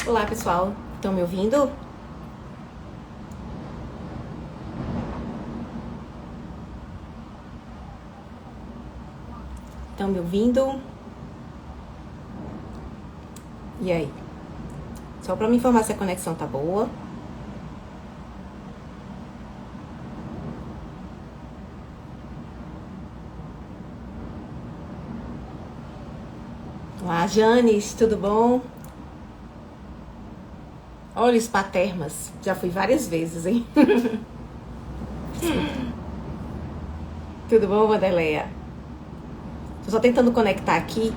Olá, pessoal. Estão me ouvindo? Estão me ouvindo? E aí? Só para me informar se a conexão tá boa. Olá, Janes, tudo bom? Olha os patermas. Já fui várias vezes, hein? Tudo bom, Vandeleia? Tô só tentando conectar aqui.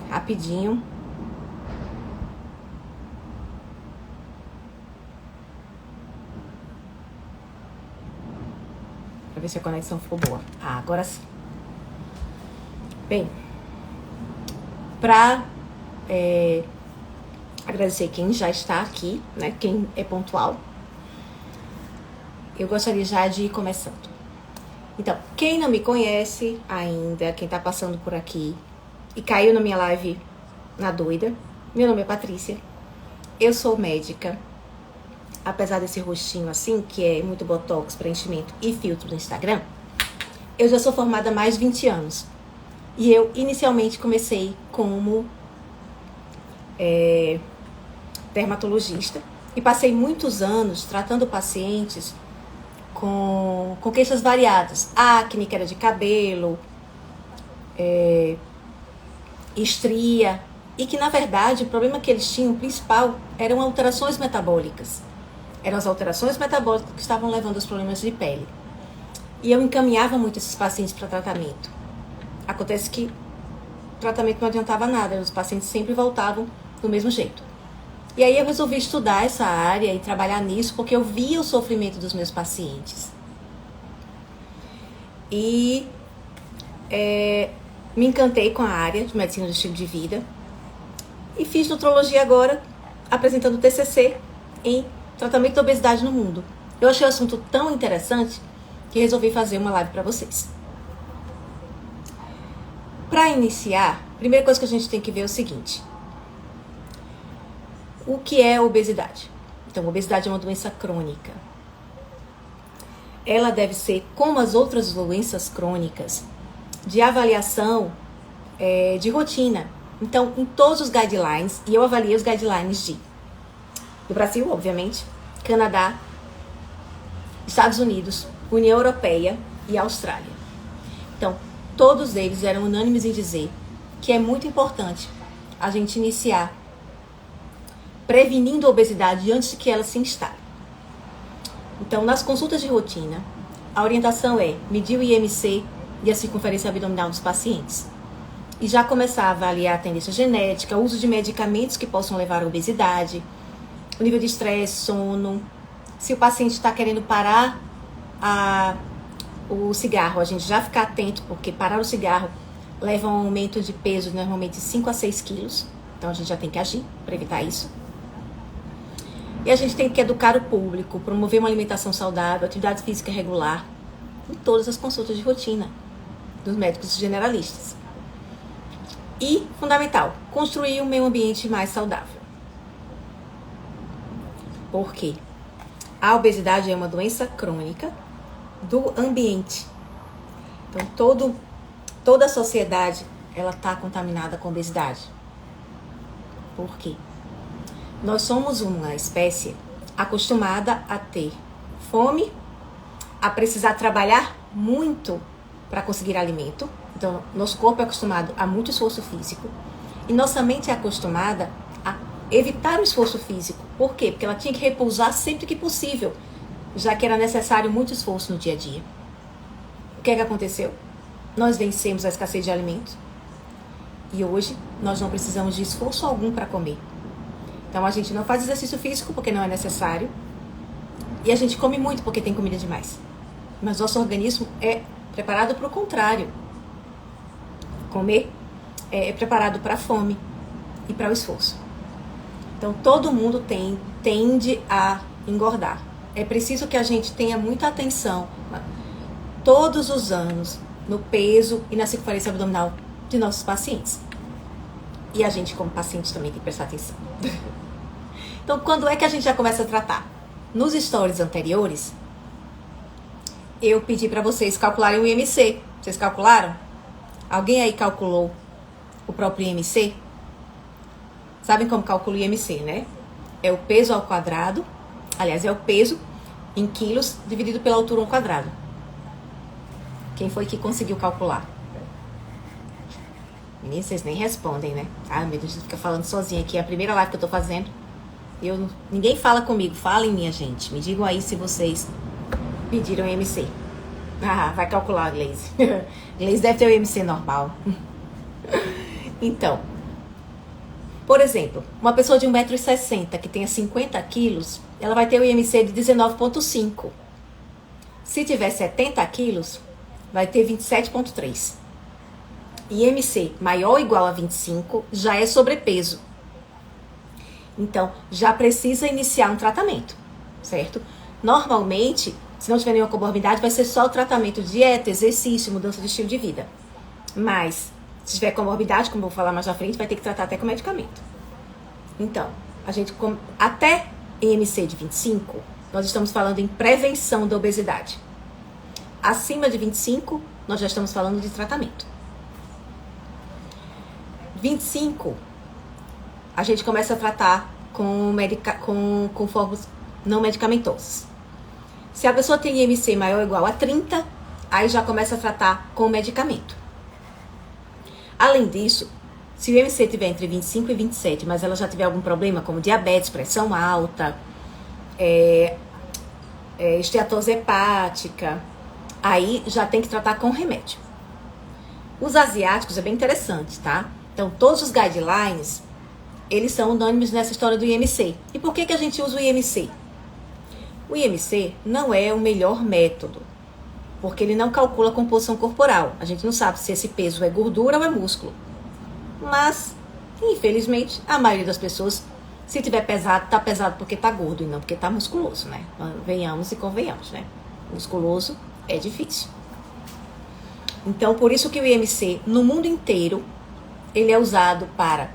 Rapidinho. Pra ver se a conexão ficou boa. Ah, agora sim. Bem, pra agradecer quem já está aqui, né? Quem é pontual. Eu gostaria já de ir começando. Então, quem não me conhece ainda, quem tá passando por aqui e caiu na minha live na doida, meu nome é Patrícia, eu sou médica, apesar desse rostinho assim, que é muito botox, preenchimento e filtro no Instagram, eu já sou formada há mais de 20 anos. E eu inicialmente comecei como dermatologista e passei muitos anos tratando pacientes com queixas variadas, acne, queda de cabelo, estria, e que na verdade o problema que eles tinham principal eram alterações metabólicas. Eram as alterações metabólicas que estavam levando aos problemas de pele. E eu encaminhava muito esses pacientes para tratamento. Acontece que o tratamento não adiantava nada, os pacientes sempre voltavam do mesmo jeito. E aí eu resolvi estudar essa área e trabalhar nisso porque eu via o sofrimento dos meus pacientes. E me encantei com a área de medicina do estilo de vida e fiz nutrologia agora, apresentando TCC em tratamento da obesidade no mundo. Eu achei o assunto tão interessante que resolvi fazer uma live para vocês. Para iniciar, a primeira coisa que a gente tem que ver é o seguinte: o que é obesidade? Então, obesidade é uma doença crônica. Ela deve ser, como as outras doenças crônicas, de avaliação de rotina. Então, em todos os guidelines, e eu avaliei os guidelines do Brasil, obviamente, Canadá, Estados Unidos, União Europeia e Austrália. Então, todos eles eram unânimes em dizer que é muito importante a gente iniciar prevenindo a obesidade antes de que ela se instale. Então, nas consultas de rotina, a orientação é medir o IMC e a circunferência abdominal dos pacientes. E já começar a avaliar a tendência genética, o uso de medicamentos que possam levar à obesidade, o nível de estresse, sono. Se o paciente está querendo parar o cigarro, a gente já ficar atento, porque parar o cigarro leva a um aumento de peso normalmente de 5 a 6 quilos. Então a gente já tem que agir para evitar isso. E a gente tem que educar o público, promover uma alimentação saudável, atividade física regular, em todas as consultas de rotina dos médicos generalistas. E, fundamental, construir um meio ambiente mais saudável. Por quê? A obesidade é uma doença crônica do ambiente. Então, toda a sociedade ela está contaminada com obesidade. Por quê? Nós somos uma espécie acostumada a ter fome, a precisar trabalhar muito para conseguir alimento. Então, nosso corpo é acostumado a muito esforço físico. E nossa mente é acostumada a evitar o esforço físico. Por quê? Porque ela tinha que repousar sempre que possível, já que era necessário muito esforço no dia a dia. O que é que aconteceu? Nós vencemos a escassez de alimentos. E hoje, nós não precisamos de esforço algum para comer. Então, a gente não faz exercício físico porque não é necessário. E a gente come muito porque tem comida demais. Mas nosso organismo é preparado para o contrário. Comer é preparado para a fome e para o esforço. Então, todo mundo tende a engordar. É preciso que a gente tenha muita atenção. Todos os anos, no peso e na circunferência abdominal de nossos pacientes. E a gente, como paciente, também tem que prestar atenção. Então, quando é que a gente já começa a tratar? Nos stories anteriores, eu pedi para vocês calcularem o IMC. Vocês calcularam? Alguém aí calculou o próprio IMC? Sabem como calcula o IMC, né? É o peso ao quadrado. Aliás, é o peso em quilos dividido pela altura ao quadrado. Quem foi que conseguiu calcular? Meninas, vocês nem respondem, né? Ai, meu Deus, a gente fica falando sozinha aqui. É a primeira live que eu tô fazendo. Ninguém fala comigo. Falem, minha gente. Me digam aí se vocês pediram IMC. Ah, vai calcular, Gleice. Gleice deve ter o IMC normal. Então, por exemplo, uma pessoa de 1,60 m que tenha 50 quilos, ela vai ter o IMC de 19,5. Se tiver 70 quilos, vai ter 27,3. IMC maior ou igual a 25 já é sobrepeso. Então, já precisa iniciar um tratamento, certo? Normalmente, se não tiver nenhuma comorbidade, vai ser só o tratamento dieta, exercício, mudança de estilo de vida. Mas, se tiver comorbidade, como eu vou falar mais à frente, vai ter que tratar até com medicamento. Então, até IMC de 25, nós estamos falando em prevenção da obesidade. Acima de 25, nós já estamos falando de tratamento. 25, a gente começa a tratar com formas não medicamentosas. Se a pessoa tem IMC maior ou igual a 30, aí já começa a tratar com medicamento. Além disso, se o IMC tiver entre 25 e 27, mas ela já tiver algum problema, como diabetes, pressão alta, esteatose hepática, aí já tem que tratar com remédio. Os asiáticos é bem interessante, tá? Então, todos os guidelines, eles são unânimes nessa história do IMC. E por que a gente usa o IMC? O IMC não é o melhor método, porque ele não calcula a composição corporal. A gente não sabe se esse peso é gordura ou é músculo. Mas, infelizmente, a maioria das pessoas, se tiver pesado, tá pesado porque tá gordo e não porque tá musculoso, né? Venhamos e convenhamos, né? Musculoso é difícil. Então, por isso que o IMC, no mundo inteiro, ele é usado para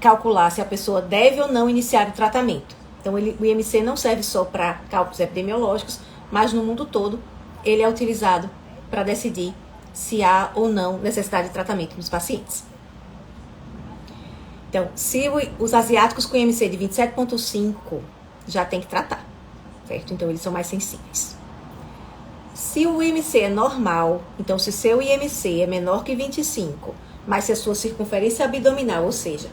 calcular se a pessoa deve ou não iniciar o tratamento. Então, o IMC não serve só para cálculos epidemiológicos, mas no mundo todo, ele é utilizado para decidir se há ou não necessidade de tratamento nos pacientes. Então, se os asiáticos com IMC de 27,5 já tem que tratar, certo? Então, eles são mais sensíveis. Se o IMC é normal, então se seu IMC é menor que 25, mas se a sua circunferência abdominal, ou seja,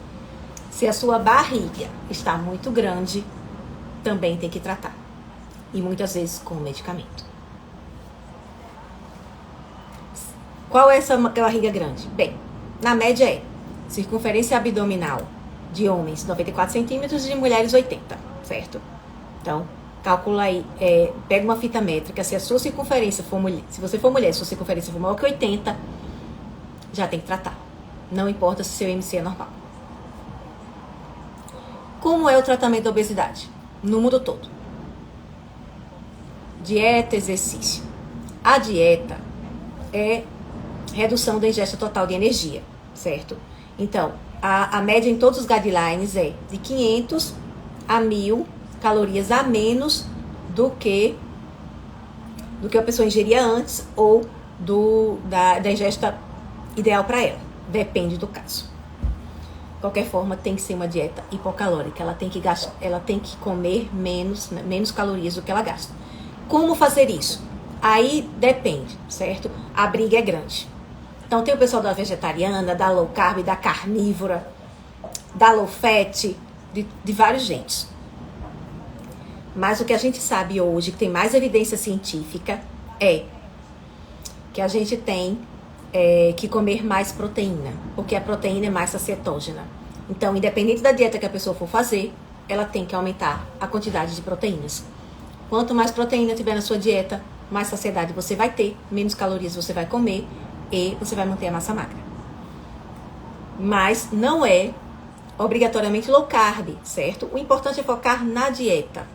se a sua barriga está muito grande, também tem que tratar. E muitas vezes com medicamento. Qual é essa barriga grande? Bem, na média é circunferência abdominal de homens 94 centímetros e de mulheres 80, certo? Então, calcula aí, pega uma fita métrica, se a sua circunferência for mulher, se você for mulher, se a sua circunferência for maior que 80, já tem que tratar. Não importa se seu IMC é normal. Como é o tratamento da obesidade? No mundo todo. Dieta, exercício. A dieta é redução da ingesta total de energia, certo? Então, a média em todos os guidelines é de 500 a 1.000 calorias a menos do que a pessoa ingeria antes ou da ingesta ideal para ela. Depende do caso. De qualquer forma, tem que ser uma dieta hipocalórica. Ela tem que comer menos calorias do que ela gasta. Como fazer isso? Aí depende, certo? A briga é grande. Então tem o pessoal da vegetariana, da low carb, da carnívora, da low fat, de vários jeitos. Mas o que a gente sabe hoje, que tem mais evidência científica, é que a gente tem que comer mais proteína, porque a proteína é mais sacietogena. Então, independente da dieta que a pessoa for fazer, ela tem que aumentar a quantidade de proteínas. Quanto mais proteína tiver na sua dieta, mais saciedade você vai ter, menos calorias você vai comer e você vai manter a massa magra. Mas não é obrigatoriamente low carb, certo? O importante é focar na dieta.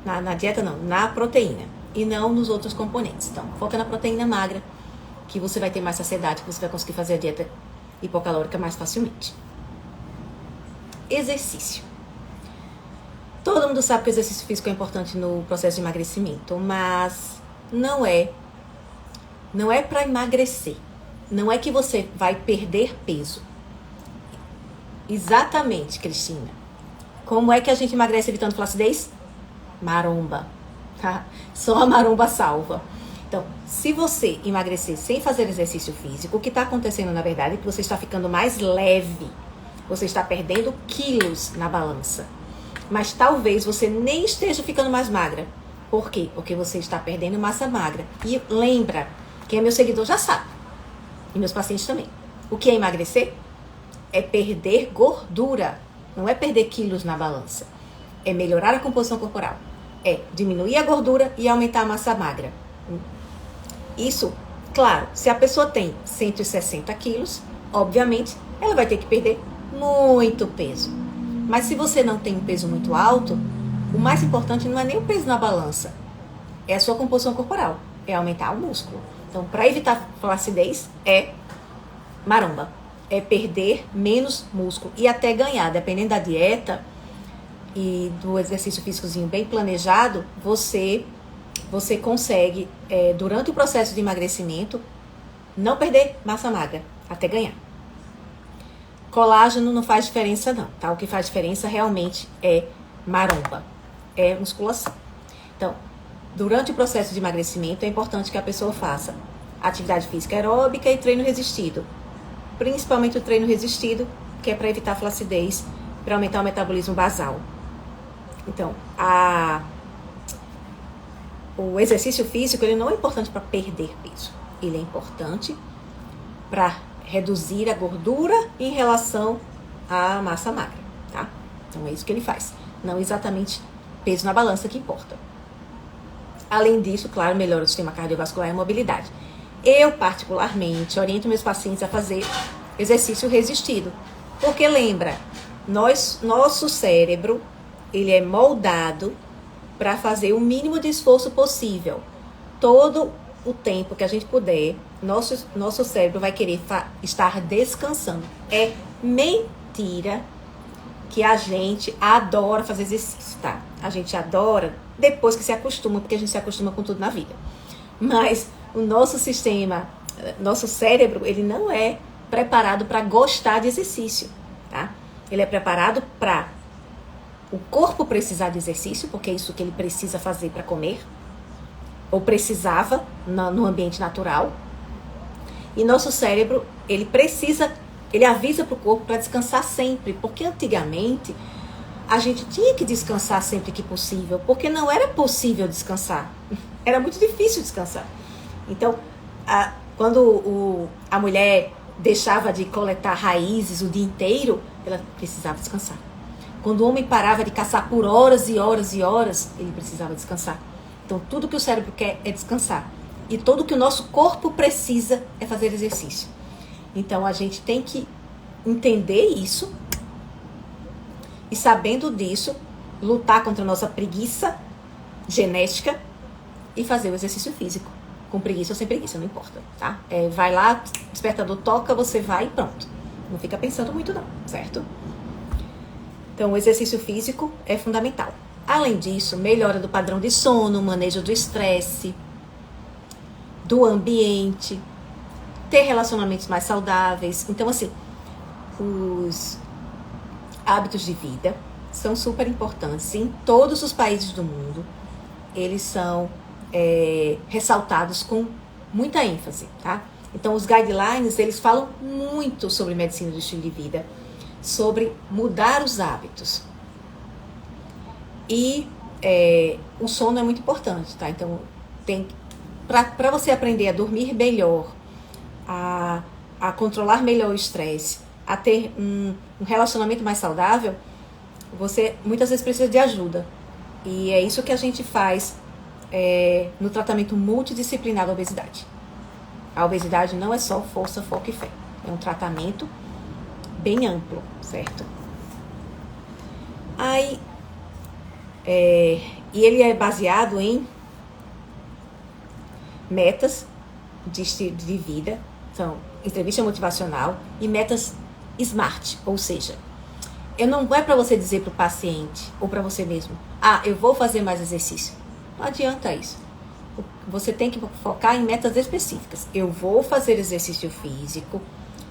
Na dieta não, na proteína. E não nos outros componentes. Então, foca na proteína magra que você vai ter mais saciedade, que você vai conseguir fazer a dieta hipocalórica mais facilmente. Exercício. Todo mundo sabe que o exercício físico é importante no processo de emagrecimento, mas não é para emagrecer. Não é que você vai perder peso. Exatamente, Cristina. Como é que a gente emagrece evitando flacidez? Maromba. Tá? Só a maromba salva. Então, se você emagrecer sem fazer exercício físico, o que está acontecendo na verdade é que você está ficando mais leve. Você está perdendo quilos na balança. Mas talvez você nem esteja ficando mais magra. Por quê? Porque você está perdendo massa magra. E lembra, quem é meu seguidor já sabe. E meus pacientes também. O que é emagrecer? É perder gordura. Não é perder quilos na balança. É melhorar a composição corporal. É diminuir a gordura e aumentar a massa magra. Isso, claro, se a pessoa tem 160 quilos, obviamente, ela vai ter que perder muito peso. Mas se você não tem um peso muito alto, o mais importante não é nem o peso na balança. É a sua composição corporal. É aumentar o músculo. Então, para evitar flacidez, é maromba. É perder menos músculo e até ganhar, dependendo da dieta e do exercício físicozinho bem planejado, você consegue, durante o processo de emagrecimento, não perder massa magra, até ganhar. Colágeno não faz diferença não, tá? O que faz diferença realmente é maromba, é musculação. Então, durante o processo de emagrecimento, é importante que a pessoa faça atividade física aeróbica e treino resistido. Principalmente o treino resistido, que é para evitar flacidez, para aumentar o metabolismo basal. Então, o exercício físico ele não é importante para perder peso. Ele é importante para reduzir a gordura em relação à massa magra, tá? Então, é isso que ele faz. Não exatamente peso na balança que importa. Além disso, claro, melhora o sistema cardiovascular e a mobilidade. Eu, particularmente, oriento meus pacientes a fazer exercício resistido. Porque lembra, nosso cérebro, ele é moldado para fazer o mínimo de esforço possível. Todo o tempo que a gente puder, nosso cérebro vai querer estar descansando. É mentira que a gente adora fazer exercício, tá? A gente adora depois que se acostuma, porque a gente se acostuma com tudo na vida. Mas o nosso sistema, nosso cérebro, ele não é preparado para gostar de exercício, tá? Ele é preparado para o corpo precisar de exercício, porque é isso que ele precisa fazer para comer, ou precisava no ambiente natural. E nosso cérebro, ele avisa para o corpo para descansar sempre, porque antigamente a gente tinha que descansar sempre que possível, porque não era possível descansar, era muito difícil descansar. Então, quando a mulher deixava de coletar raízes o dia inteiro, ela precisava descansar. Quando o homem parava de caçar por horas e horas e horas, ele precisava descansar. Então, tudo que o cérebro quer é descansar. E tudo que o nosso corpo precisa é fazer exercício. Então, a gente tem que entender isso e, sabendo disso, lutar contra a nossa preguiça genética e fazer o exercício físico. Com preguiça ou sem preguiça, não importa, tá? Vai lá, despertador toca, você vai e pronto. Não fica pensando muito não, certo? Então, o exercício físico é fundamental. Além disso, melhora do padrão de sono, manejo do estresse, do ambiente, ter relacionamentos mais saudáveis. Então, assim, os hábitos de vida são super importantes. Em todos os países do mundo, eles são ressaltados com muita ênfase, tá? Então, os guidelines, eles falam muito sobre medicina do estilo de vida, sobre mudar os hábitos. E o sono é muito importante, tá? Então, para você aprender a dormir melhor, a controlar melhor o estresse, a ter um relacionamento mais saudável, você muitas vezes precisa de ajuda. E é isso que a gente faz no tratamento multidisciplinar da obesidade. A obesidade não é só força, foco e fé. É um tratamento bem amplo, certo? Aí, e ele é baseado em metas de estilo de vida, são entrevista motivacional e metas SMART, ou seja, não é para você dizer para o paciente ou para você mesmo, eu vou fazer mais exercício. Não adianta isso. Você tem que focar em metas específicas. Eu vou fazer exercício físico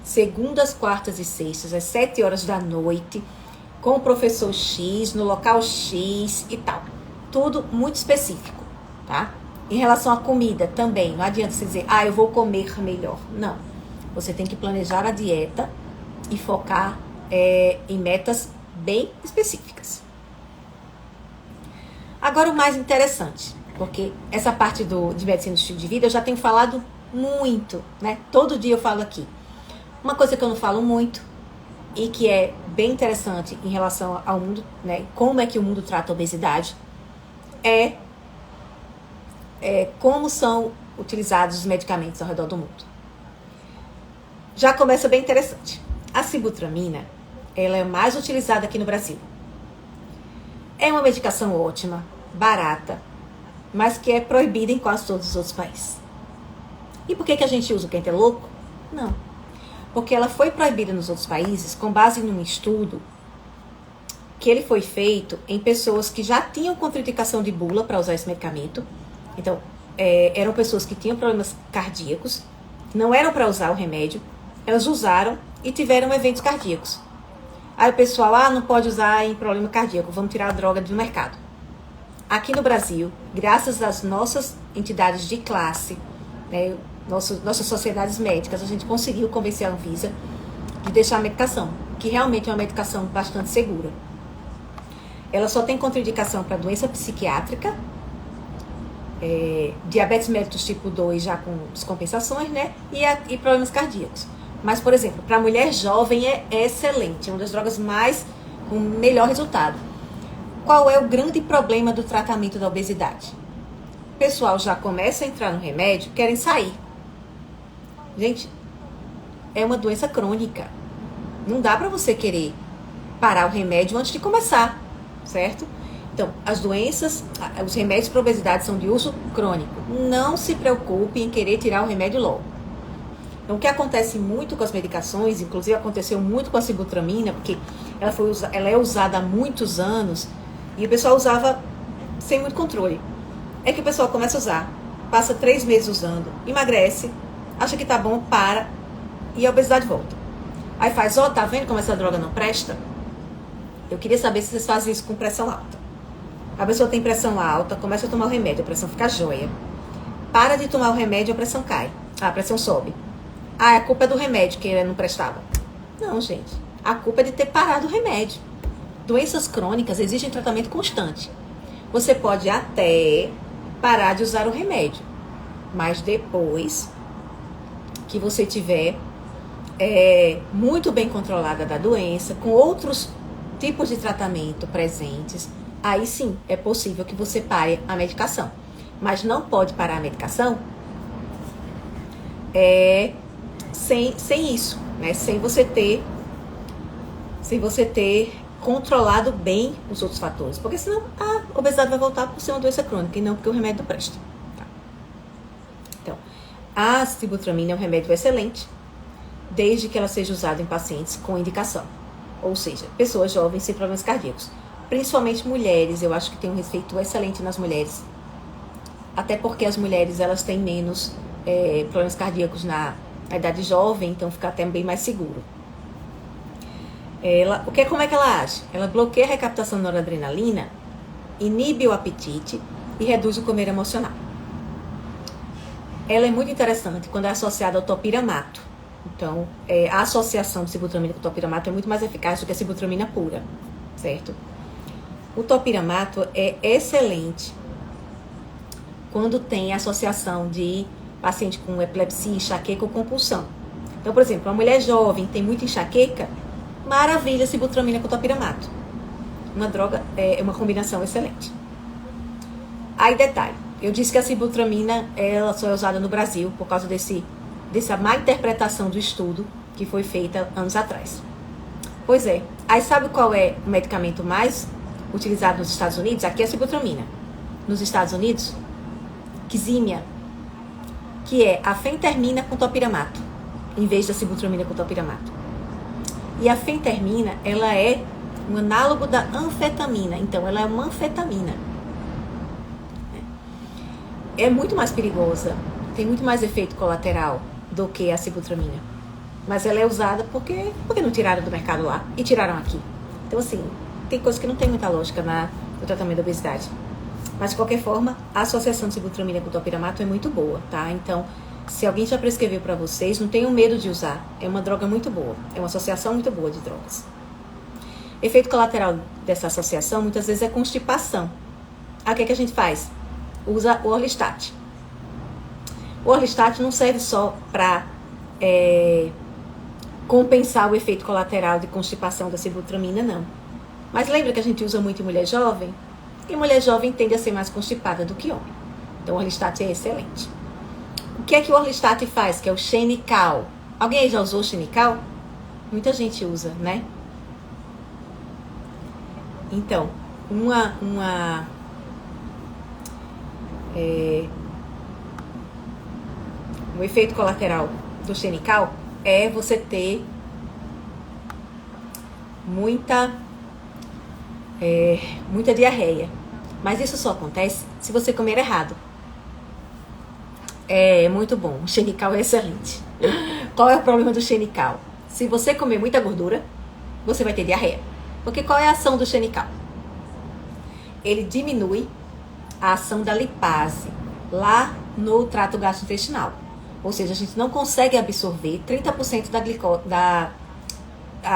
segundas, quartas e sextas, às 7 horas da noite, com o professor X, no local X e tal. Tudo muito específico, tá? Em relação à comida também, não adianta você dizer, eu vou comer melhor. Não. Você tem que planejar a dieta e focar em metas bem específicas. Agora o mais interessante, porque essa parte de medicina do estilo de vida eu já tenho falado muito, né? Todo dia eu falo aqui. Uma coisa que eu não falo muito e que é bem interessante em relação ao mundo, né? Como é que o mundo trata a obesidade, é como são utilizados os medicamentos ao redor do mundo. Já começa bem interessante. A sibutramina, ela é mais utilizada aqui no Brasil. É uma medicação ótima, barata, mas que é proibida em quase todos os outros países. E por que a gente usa? Porque a gente é louco? Não. Porque ela foi proibida nos outros países com base num estudo que ele foi feito em pessoas que já tinham contraindicação de bula para usar esse medicamento. Então, eram pessoas que tinham problemas cardíacos, não eram para usar o remédio, elas usaram e tiveram eventos cardíacos. Aí o pessoal, não pode usar em problema cardíaco, vamos tirar a droga do mercado. Aqui no Brasil, graças às nossas entidades de classe, né, nossas sociedades médicas, a gente conseguiu convencer a Anvisa de deixar a medicação, que realmente é uma medicação bastante segura. Ela só tem contraindicação para doença psiquiátrica, diabetes mellitus tipo 2 já com descompensações, né? E problemas cardíacos. Mas, por exemplo, para mulher jovem é excelente, é uma das drogas com melhor resultado. Qual é o grande problema do tratamento da obesidade? O pessoal já começa a entrar no remédio, querem sair. Gente, é uma doença crônica. Não dá para você querer parar o remédio antes de começar, certo? Então, os remédios para obesidade são de uso crônico. Não se preocupe em querer tirar o remédio logo. Então, o que acontece muito com as medicações, inclusive aconteceu muito com a sibutramina, porque ela é usada há muitos anos e o pessoal usava sem muito controle. É que o pessoal começa a usar, passa 3 meses usando, emagrece, acha que tá bom, para e a obesidade volta. Aí faz, tá vendo como essa droga não presta? Eu queria saber se vocês fazem isso com pressão alta. A pessoa tem pressão alta, começa a tomar o remédio, a pressão fica jóia. Para de tomar o remédio, a pressão cai. A pressão sobe. A culpa é do remédio, que ele não prestava. Não, gente. A culpa é de ter parado o remédio. Doenças crônicas exigem tratamento constante. Você pode até parar de usar o remédio, mas depois que você tiver muito bem controlada da doença, com outros tipos de tratamento presentes, aí sim é possível que você pare a medicação. Mas não pode parar a medicação sem isso, né? Sem você ter controlado bem os outros fatores. Porque senão a obesidade vai voltar por ser uma doença crônica e não porque o remédio não presta. Tá? Então, a sibutramina é um remédio excelente, desde que ela seja usada em pacientes com indicação. Ou seja, pessoas jovens sem problemas cardíacos. Principalmente mulheres, eu acho que tem um efeito excelente nas mulheres. Até porque as mulheres, elas têm menos problemas cardíacos na idade jovem, então fica até bem mais seguro. Como é que ela age? Ela bloqueia a recaptação da noradrenalina, inibe o apetite e reduz o comer emocional. Ela é muito interessante quando é associada ao topiramato. Então, a associação de sibutramina com topiramato é muito mais eficaz do que a sibutramina pura, certo? O topiramato é excelente quando tem associação de paciente com epilepsia, enxaqueca ou compulsão. Então, por exemplo, uma mulher jovem tem muita enxaqueca, maravilha, sibutramina com topiramato. Uma droga, uma combinação excelente. Aí, detalhe, eu disse que a sibutramina ela só é usada no Brasil por causa dessa má interpretação do estudo que foi feita anos atrás. Pois é. Aí sabe qual é o medicamento mais utilizado nos Estados Unidos? Aqui é a sibutramina. Nos Estados Unidos, Qsymia. que é a fentermina com topiramato, em vez da sibutramina com topiramato. E a fentermina, ela é um análogo da anfetamina, então ela é uma anfetamina. É muito mais perigosa, tem muito mais efeito colateral do que a sibutramina. Mas ela é usada porque não tiraram do mercado lá e tiraram aqui. Então, assim, tem coisa que não tem muita lógica no tratamento da obesidade. Mas, de qualquer forma, a associação de sibutramina com topiramato é muito boa, tá? Então, se alguém já prescreveu para vocês, não tenham medo de usar. É uma droga muito boa. É uma associação muito boa de drogas. Efeito colateral dessa associação, muitas vezes, é constipação. Aí, o que a gente faz? Usa o Orlistat. O Orlistat não serve só para compensar o efeito colateral de constipação da sibutramina, não. Mas lembra que a gente usa muito em mulher jovem? E mulher jovem tende a ser mais constipada do que homem. Então o Orlistat é excelente. O que é que o Orlistat faz? Que é o Xenical. Alguém aí já usou o Xenical? Muita gente usa, né? Então, o efeito colateral do Xenical é você ter muita diarreia. Mas isso só acontece se você comer errado. É muito bom. O Xenical é excelente. Qual é o problema do Xenical? Se você comer muita gordura, você vai ter diarreia. Porque qual é a ação do Xenical? Ele diminui a ação da lipase lá no trato gastrointestinal. Ou seja, a gente não consegue absorver 30% da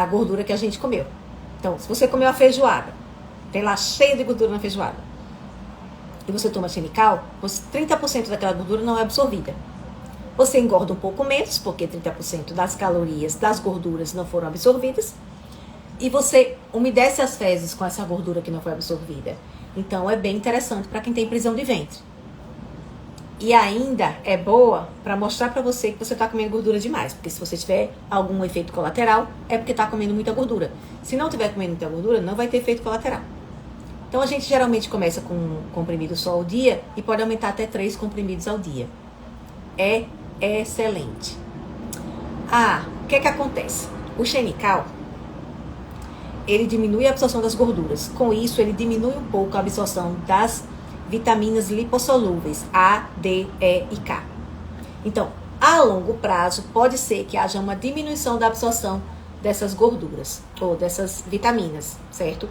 gordura que a gente comeu. Então, se você comeu a feijoada, tem lá cheio de gordura na feijoada, e você toma Xenical, 30% daquela gordura não é absorvida. Você engorda um pouco menos, porque 30% das calorias, das gorduras não foram absorvidas, e você umedece as fezes com essa gordura que não foi absorvida. Então, é bem interessante para quem tem prisão de ventre. E ainda é boa para mostrar para você que você está comendo gordura demais. Porque se você tiver algum efeito colateral, é porque está comendo muita gordura. Se não tiver comendo muita gordura, não vai ter efeito colateral. Então, a gente geralmente começa com um comprimido só ao dia e pode aumentar até 3 comprimidos ao dia. É excelente. O que acontece? O Xenical, ele diminui a absorção das gorduras. Com isso, ele diminui um pouco a absorção das vitaminas lipossolúveis, A, D, E e K. Então, a longo prazo, pode ser que haja uma diminuição da absorção dessas gorduras, ou dessas vitaminas, certo?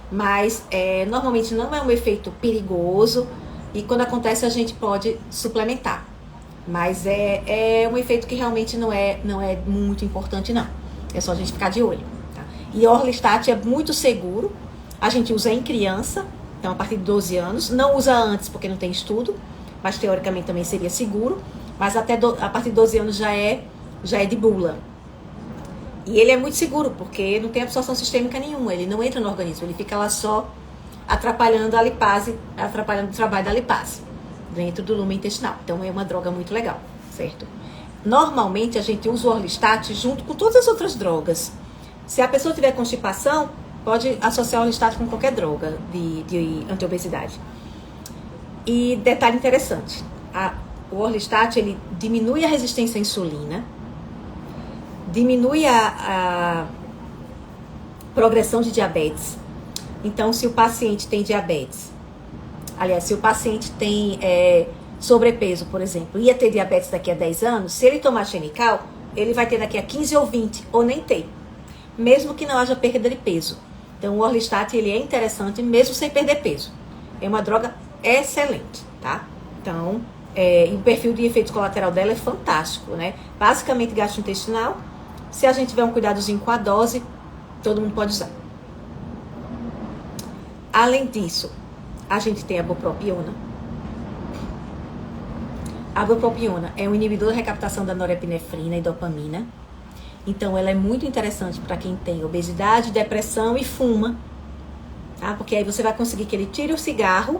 Mas, normalmente não é um efeito perigoso, e quando acontece a gente pode suplementar. Mas é um efeito que realmente não é muito importante, não. É só a gente ficar de olho. Tá? E o Orlistat é muito seguro, a gente usa em criança, então, a partir de 12 anos, não usa antes porque não tem estudo, mas teoricamente também seria seguro, mas a partir de 12 anos já é de bula. E ele é muito seguro, porque não tem absorção sistêmica nenhuma, ele não entra no organismo, ele fica lá só atrapalhando a lipase, atrapalhando o trabalho da lipase dentro do lumen intestinal. Então, é uma droga muito legal, certo? Normalmente, a gente usa o Orlistat junto com todas as outras drogas. Se a pessoa tiver constipação, pode associar o Orlistat com qualquer droga de antiobesidade. E detalhe interessante, o Orlistat, ele diminui a resistência à insulina, diminui a progressão de diabetes. Então, se o paciente tem diabetes, aliás, se o paciente tem sobrepeso, por exemplo, ia ter diabetes daqui a 10 anos, se ele tomar Xenical, ele vai ter daqui a 15 ou 20, ou nem ter, mesmo que não haja perda de peso. Então, o Orlistat, ele é interessante mesmo sem perder peso. É uma droga excelente, tá? Então, o perfil de efeito colateral dela é fantástico, né? Basicamente gastrointestinal. Se a gente tiver um cuidadozinho com a dose, todo mundo pode usar. Além disso, a gente tem a bupropiona. A bupropiona é um inibidor da recaptação da norepinefrina e dopamina. Então, ela é muito interessante para quem tem obesidade, depressão e fuma, tá? Porque aí você vai conseguir que ele tire o cigarro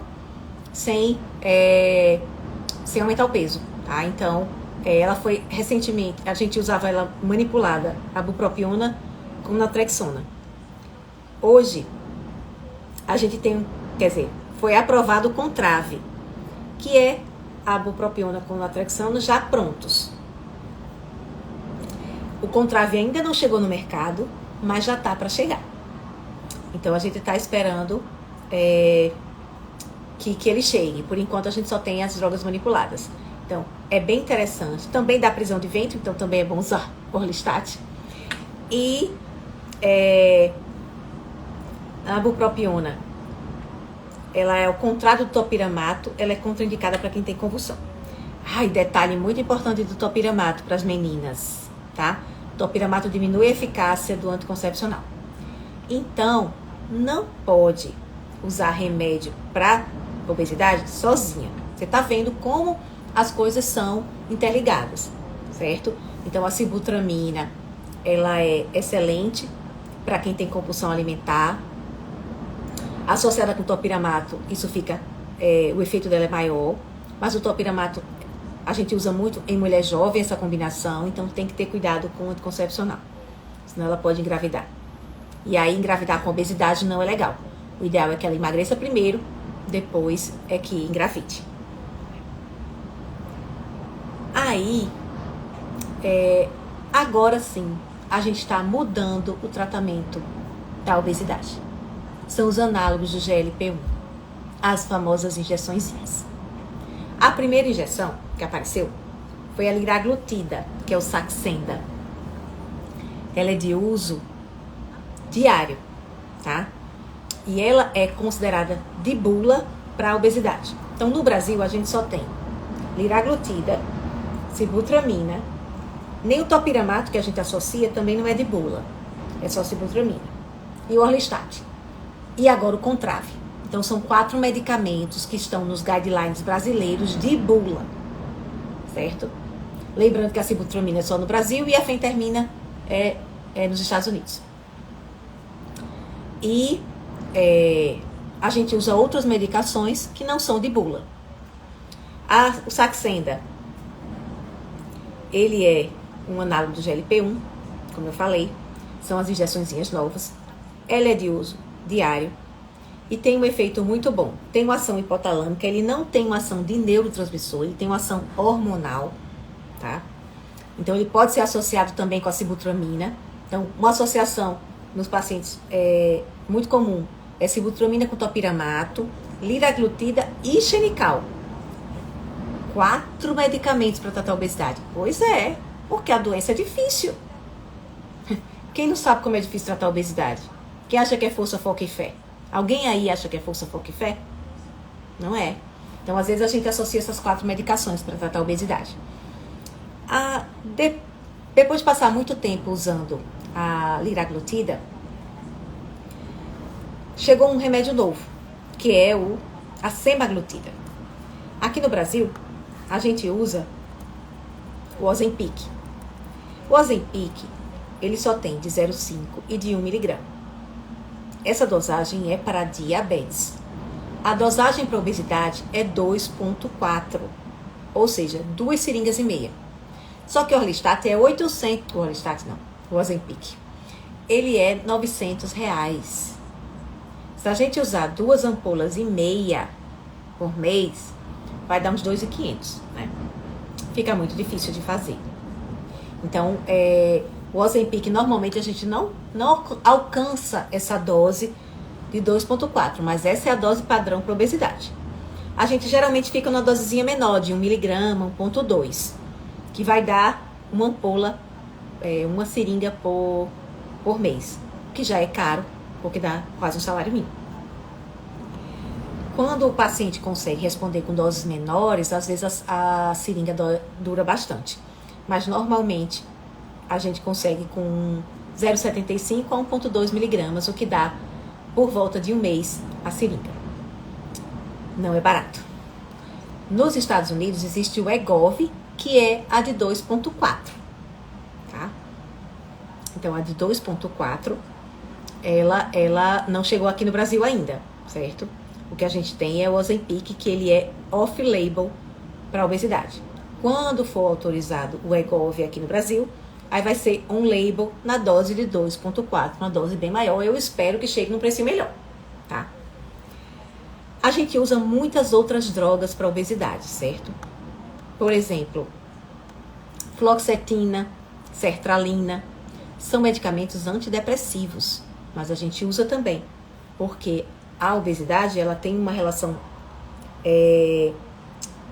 sem aumentar o peso, tá? Então, ela foi recentemente, a gente usava ela manipulada, a bupropiona, com naltrexona. Hoje, a gente tem, foi aprovado o Contrave, que é a bupropiona com naltrexona já prontos. O Contrave ainda não chegou no mercado, mas já tá para chegar. Então a gente está esperando que ele chegue. Por enquanto a gente só tem as drogas manipuladas. Então é bem interessante. Também dá prisão de ventre, então também é bom usar Orlistat. E a bupropiona, ela é o contrário do topiramato, ela é contraindicada para quem tem convulsão. Ai, detalhe muito importante do topiramato para as meninas, tá? O topiramato diminui a eficácia do anticoncepcional. Então, não pode usar remédio para obesidade sozinha. Você tá vendo como as coisas são interligadas, certo? Então, a sibutramina, ela é excelente para quem tem compulsão alimentar. Associada com o topiramato, isso fica, o efeito dela é maior. Mas o topiramato, a gente usa muito em mulher jovem essa combinação, então tem que ter cuidado com o anticoncepcional, senão ela pode engravidar. E aí engravidar com obesidade não é legal. O ideal é que ela emagreça primeiro, depois é que engravide. Aí, agora sim, a gente está mudando o tratamento da obesidade. São os análogos do GLP-1, as famosas injeçõezinhas. A primeira injeção que apareceu foi a liraglutida, que é o Saxenda. Ela é de uso diário, tá? E ela é considerada de bula para a obesidade. Então, no Brasil, a gente só tem liraglutida, sibutramina, nem o topiramato que a gente associa também não é de bula, é só sibutramina, e o Orlistat. E agora o Contrave. Então, são 4 medicamentos que estão nos guidelines brasileiros de bula, certo? Lembrando que a sibutramina é só no Brasil e a fentermina é nos Estados Unidos. E a gente usa outras medicações que não são de bula. O Saxenda, ele é um análogo do GLP-1, como eu falei, são as injeçõezinhas novas. Ela é de uso diário e tem um efeito muito bom. Tem uma ação hipotalâmica, ele não tem uma ação de neurotransmissor, ele tem uma ação hormonal, tá? Então ele pode ser associado também com a sibutramina. Então, uma associação nos pacientes muito comum é sibutramina com topiramato, liraglutida e xenical. 4 medicamentos para tratar a obesidade. Pois é, porque a doença é difícil. Quem não sabe como é difícil tratar a obesidade? Quem acha que é força, foco e fé? Alguém aí acha que é força, foco e fé? Não é. Então, às vezes, a gente associa essas 4 medicações para tratar a obesidade. Depois de passar muito tempo usando a liraglutida, chegou um remédio novo, que é a semaglutida. Aqui no Brasil, a gente usa o Ozempic. O Ozempic, ele só tem de 0,5 e de 1 miligrama. Essa dosagem é para diabetes. A dosagem para obesidade é 2,4, ou seja, 2 seringas e meia. Só que o Orlistat é 800, o Orlistat não, o Ozempic. Ele é R$900. Se a gente usar 2 ampolas e meia por mês, vai dar uns 2.500, né? Fica muito difícil de fazer. Então, o Ozempic, normalmente a gente não alcança essa dose de 2,4, mas essa é a dose padrão para obesidade. A gente geralmente fica numa dosezinha menor, de 1 miligrama, 1,2, que vai dar uma ampola, uma seringa por mês, que já é caro, porque dá quase um salário mínimo. Quando o paciente consegue responder com doses menores, às vezes a seringa dura bastante. Mas normalmente a gente consegue com 0,75 a 1,2 miligramas, o que dá por volta de um mês a seringa. Não é barato. Nos Estados Unidos existe o Wegovy, que é a de 2,4. Tá? Então a de 2,4, ela não chegou aqui no Brasil ainda, certo? O que a gente tem é o Ozempic, que ele é off-label para obesidade. Quando for autorizado o Wegovy aqui no Brasil, aí vai ser on-label na dose de 2,4, uma dose bem maior. Eu espero que chegue num preço melhor, tá? A gente usa muitas outras drogas para obesidade, certo? Por exemplo, fluoxetina, sertralina, são medicamentos antidepressivos, mas a gente usa também, porque a obesidade, ela tem uma relação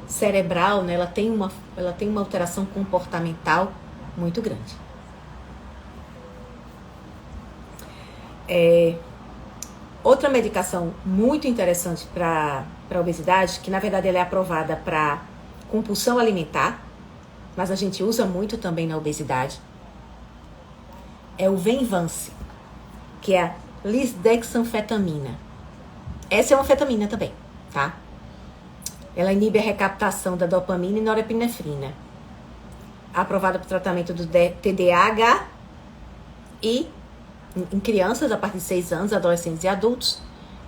cerebral, né? Ela tem uma alteração comportamental muito grande. Outra medicação muito interessante para a obesidade, que na verdade ela é aprovada para compulsão alimentar, mas a gente usa muito também na obesidade, é o Venvance, que é a lisdexanfetamina. Essa é uma anfetamina também, tá? Ela inibe a recaptação da dopamina e norepinefrina. Aprovada para o tratamento do TDAH e em crianças a partir de 6 anos, adolescentes e adultos,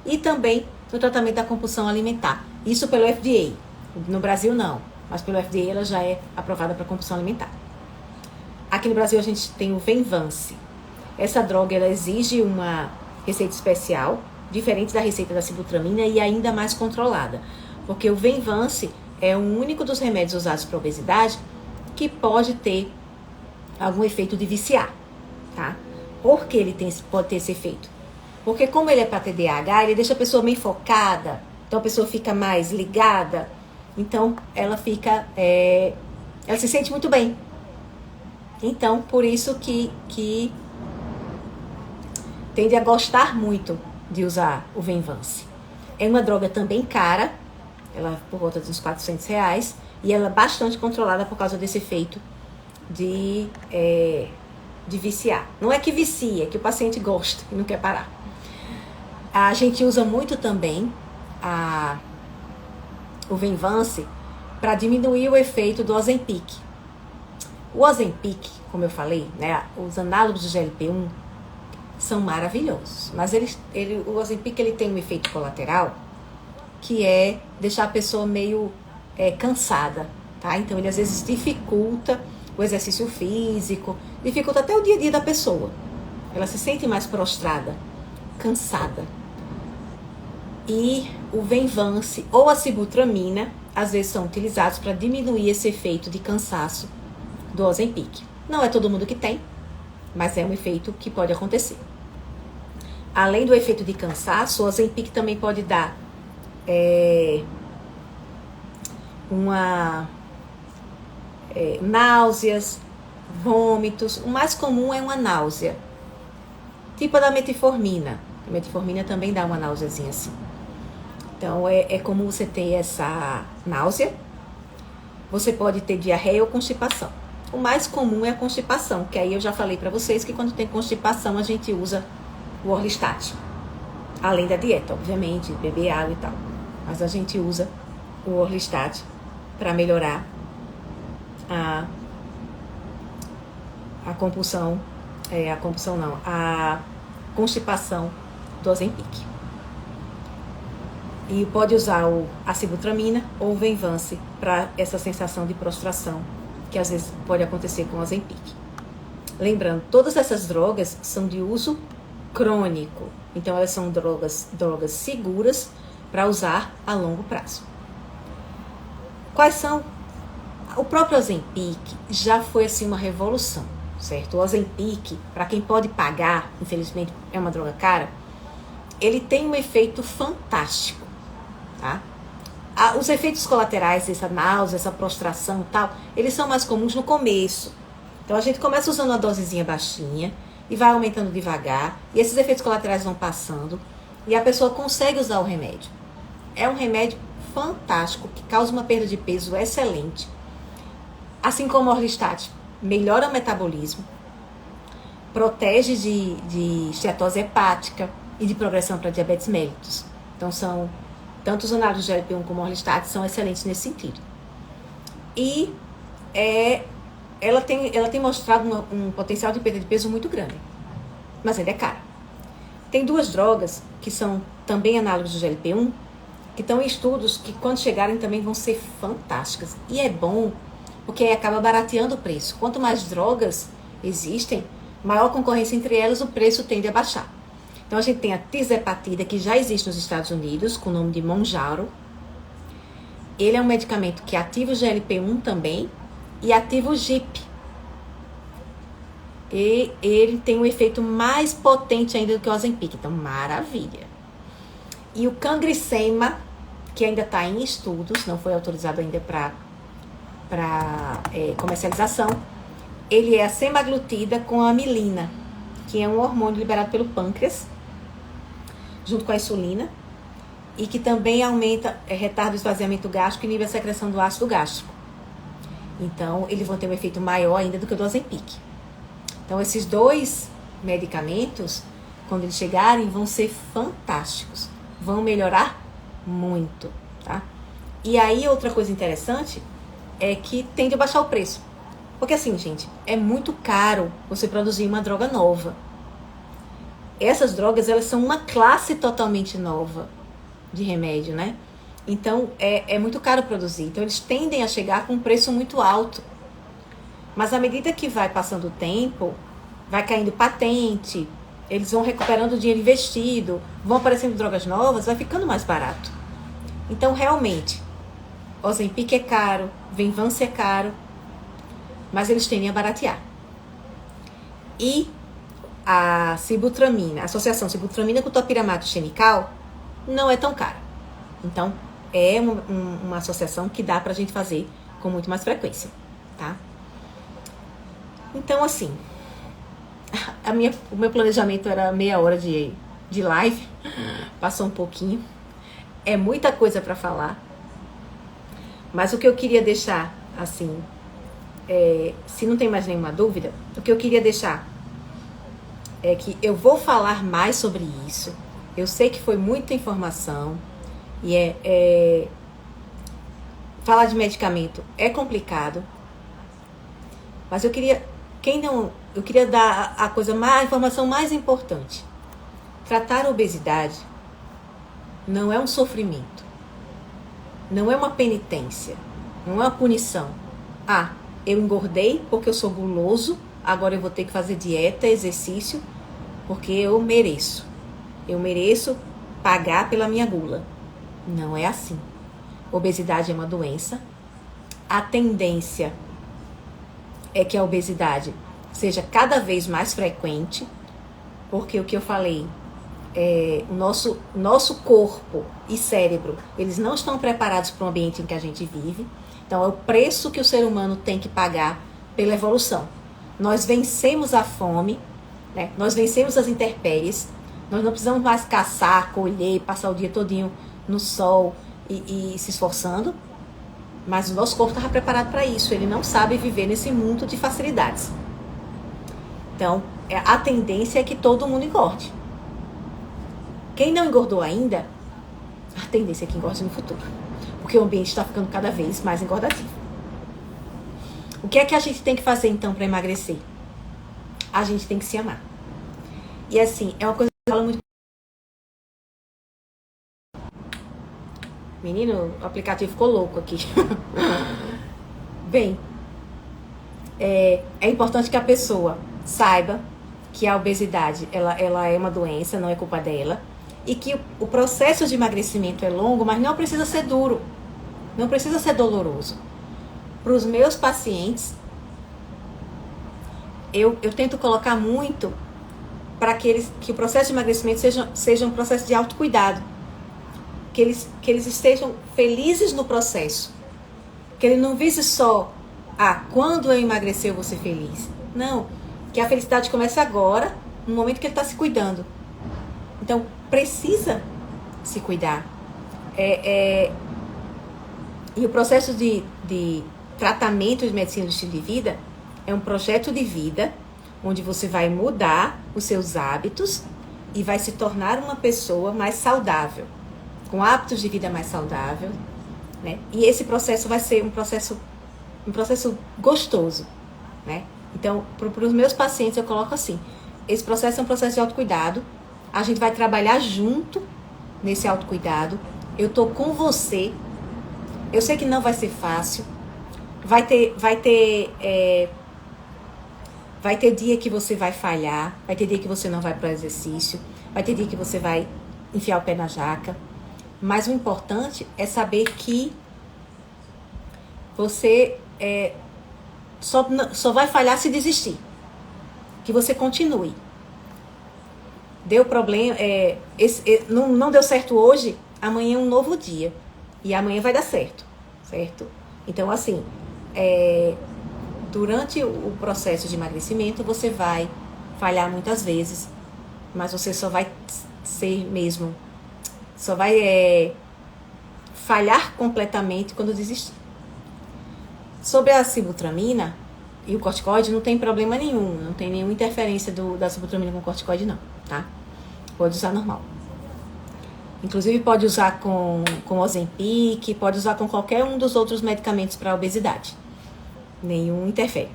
e também no tratamento da compulsão alimentar. Isso pelo FDA. No Brasil não, mas pelo FDA ela já é aprovada para compulsão alimentar. Aqui no Brasil a gente tem o Venvance. Essa droga ela exige uma receita especial, diferente da receita da sibutramina e ainda mais controlada, porque o Venvance é o único dos remédios usados para obesidade que pode ter algum efeito de viciar, tá? Por que ele pode ter esse efeito? Porque como ele é para TDAH, ele deixa a pessoa meio focada, então a pessoa fica mais ligada, então ela fica, ela se sente muito bem. Então, por isso que tende a gostar muito de usar o Venvance. É uma droga também cara, ela é por volta de uns R$400, e ela é bastante controlada por causa desse efeito de viciar. Não é que vicia, é que o paciente gosta e não quer parar. A gente usa muito também o Venvance para diminuir o efeito do Ozempic. O Ozempic, como eu falei, né, os análogos do GLP-1 são maravilhosos, mas o Ozempic ele tem um efeito colateral que é deixar a pessoa meio cansada, tá? Então ele às vezes dificulta o exercício físico, dificulta até o dia a dia da pessoa. Ela se sente mais prostrada, cansada. E o Venvance ou a sibutramina, às vezes são utilizados para diminuir esse efeito de cansaço do Ozempic. Não é todo mundo que tem, mas é um efeito que pode acontecer. Além do efeito de cansaço, o Ozempic também pode dar náuseas, vômitos. O mais comum é uma náusea, tipo a da metformina. A metformina também dá uma náuseazinha assim. Então é comum você ter essa náusea. Você pode ter diarreia ou constipação. O mais comum é a constipação, que aí eu já falei para vocês que quando tem constipação a gente usa o Orlistat. Além da dieta, obviamente, beber água e tal. Mas a gente usa o Orlistat para melhorar a compulsão, a constipação do Ozempic. E pode usar a sibutramina ou o Venvance para essa sensação de prostração que às vezes pode acontecer com o Ozempic. Lembrando, todas essas drogas são de uso crônico, então elas são drogas seguras para usar a longo prazo. Quais são? O próprio Ozempic já foi assim uma revolução, certo? O Ozempic, para quem pode pagar, infelizmente é uma droga cara, ele tem um efeito fantástico, tá? Os efeitos colaterais, essa náusea, essa prostração e tal, eles são mais comuns no começo. Então a gente começa usando uma dosezinha baixinha e vai aumentando devagar, e esses efeitos colaterais vão passando e a pessoa consegue usar o remédio. É um remédio fantástico, que causa uma perda de peso excelente. Assim como o Orlistat, melhora o metabolismo, protege de esteatose hepática e de progressão para diabetes mellitus. Então tanto os análogos de GLP-1 como o Orlistat são excelentes nesse sentido. E ela tem mostrado um potencial de perda de peso muito grande, mas ainda é cara. Tem duas drogas que são também análogos do GLP-1, que estão em estudos que quando chegarem também vão ser fantásticas. E é bom, porque aí acaba barateando o preço. Quanto mais drogas existem, maior concorrência entre elas, o preço tende a baixar. Então a gente tem a tirzepatida, que já existe nos Estados Unidos, com o nome de Mounjaro. Ele é um medicamento que ativa o GLP-1 também e ativa o GIP. E ele tem um efeito mais potente ainda do que o Ozempic. Então, maravilha. E o CanGricema, que ainda está em estudos, não foi autorizado ainda para comercialização, ele é a semaglutida com a amilina, que é um hormônio liberado pelo pâncreas, junto com a insulina, e que também aumenta, retarda o esvaziamento gástrico e inibe a secreção do ácido gástrico. Então, eles vão ter um efeito maior ainda do que o do Ozempic. Então, esses dois medicamentos, quando eles chegarem, vão ser fantásticos. Vão melhorar muito, tá? E aí, outra coisa interessante é que tende a baixar o preço. Porque assim, gente, é muito caro você produzir uma droga nova. Essas drogas, elas são uma classe totalmente nova de remédio, né? Então, é muito caro produzir. Então, eles tendem a chegar com um preço muito alto. Mas à medida que vai passando o tempo, vai caindo patente, eles vão recuperando o dinheiro investido, vão aparecendo drogas novas, vai ficando mais barato. Então, realmente, Ozempic é caro, Venvance é caro, mas eles tendem a baratear. E a sibutramina, a associação sibutramina com topiramato xenical não é tão cara. Então, é uma associação que dá pra gente fazer com muito mais frequência, tá? Então, assim, o meu planejamento era meia hora de live, passou um pouquinho. É muita coisa para falar. Mas o que eu queria deixar, assim, se não tem mais nenhuma dúvida, o que eu queria deixar é que eu vou falar mais sobre isso. Eu sei que foi muita informação e falar de medicamento é complicado, mas eu queria dar a informação mais importante. Tratar a obesidade não é um sofrimento, não é uma penitência, não é uma punição. Ah, eu engordei porque eu sou guloso, agora eu vou ter que fazer dieta, exercício, porque eu mereço. Eu mereço pagar pela minha gula. Não é assim. Obesidade é uma doença. A tendência é que a obesidade seja cada vez mais frequente, porque o que eu falei, o nosso corpo e cérebro, eles não estão preparados para o ambiente em que a gente vive. Então, é o preço que o ser humano tem que pagar pela evolução. Nós vencemos a fome, né? Nós vencemos as intempéries, nós não precisamos mais caçar, colher, passar o dia todinho no sol e se esforçando, mas o nosso corpo estava preparado para isso, ele não sabe viver nesse mundo de facilidades. Então, a tendência é que todo mundo engorde. Quem não engordou ainda, a tendência é que engorde no futuro, porque o ambiente está ficando cada vez mais engordativo. O que é que a gente tem que fazer, então, para emagrecer? A gente tem que se amar. E, assim, é uma coisa que eu falo muito. Menino, o aplicativo ficou louco aqui. Bem, é importante que a pessoa saiba que a obesidade, ela é uma doença, não é culpa dela. E que o processo de emagrecimento é longo, mas não precisa ser duro. Não precisa ser doloroso. Para os meus pacientes, eu tento colocar muito para que o processo de emagrecimento seja um processo de autocuidado. Que eles estejam felizes no processo. Que ele não vise só, quando eu emagrecer eu vou ser feliz. Não, que a felicidade comece agora, no momento que ele está se cuidando. Então, precisa se cuidar. E o processo de tratamento de medicina do estilo de vida é um projeto de vida onde você vai mudar os seus hábitos e vai se tornar uma pessoa mais saudável, com hábitos de vida mais saudável, né? E esse processo vai ser um processo gostoso, né? Então, para os meus pacientes eu coloco assim, esse processo é um processo de autocuidado, a gente vai trabalhar junto nesse autocuidado, eu tô com você, eu sei que não vai ser fácil, vai ter dia que você vai falhar, vai ter dia que você não vai para o exercício, vai ter dia que você vai enfiar o pé na jaca, mas o importante é saber que você só vai falhar se desistir. Que você continue. Deu problema, não deu certo hoje, amanhã é um novo dia. E amanhã vai dar certo, certo? Então, assim, durante o processo de emagrecimento, você vai falhar muitas vezes, mas você só vai só vai falhar completamente quando desistir. Sobre a sibutramina e o corticoide, não tem problema nenhum, não tem nenhuma interferência da sibutramina com o corticoide, não, tá? Pode usar normal. Inclusive pode usar com Ozempic, pode usar com qualquer um dos outros medicamentos para obesidade. Nenhum interfere.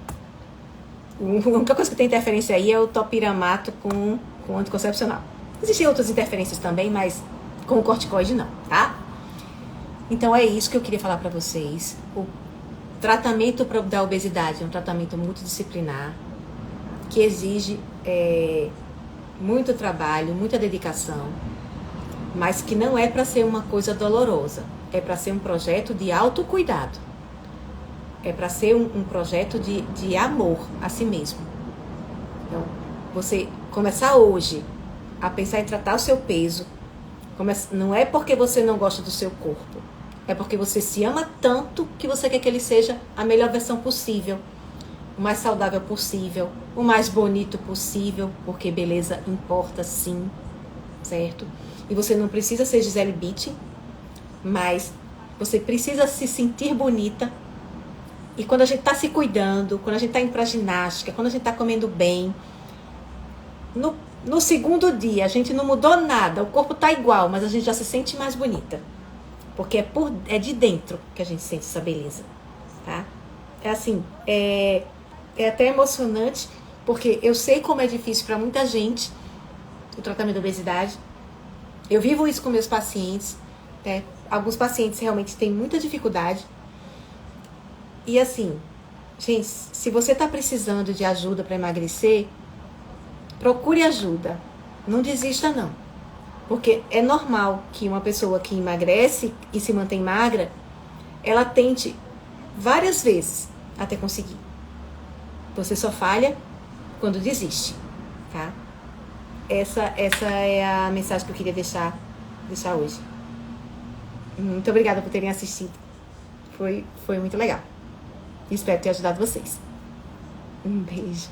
A única coisa que tem interferência aí é o topiramato com anticoncepcional. Existem outras interferências também, mas com o corticoide não, tá? Então é isso que eu queria falar para vocês. O tratamento da obesidade é um tratamento multidisciplinar que exige muito trabalho, muita dedicação, mas que não é para ser uma coisa dolorosa. É para ser um projeto de autocuidado. É para ser um projeto de amor a si mesmo. Então, você começar hoje a pensar em tratar o seu peso, não é porque você não gosta do seu corpo, é porque você se ama tanto que você quer que ele seja a melhor versão possível, o mais saudável possível, o mais bonito possível, porque beleza importa sim, certo? E você não precisa ser Gisele Bündchen, mas você precisa se sentir bonita. E quando a gente tá se cuidando, quando a gente tá indo pra ginástica, quando a gente tá comendo bem, no segundo dia a gente não mudou nada, o corpo tá igual, mas a gente já se sente mais bonita. Porque é de dentro que a gente sente essa beleza, tá? É assim, é até emocionante, porque eu sei como é difícil para muita gente o tratamento da obesidade. Eu vivo isso com meus pacientes, né? Alguns pacientes realmente têm muita dificuldade. E assim, gente, se você tá precisando de ajuda para emagrecer, procure ajuda. Não desista, não. Porque é normal que uma pessoa que emagrece e se mantém magra, ela tente várias vezes até conseguir. Você só falha quando desiste, tá? Essa é a mensagem que eu queria deixar hoje. Muito obrigada por terem assistido. Foi muito legal. Espero ter ajudado vocês. Um beijo.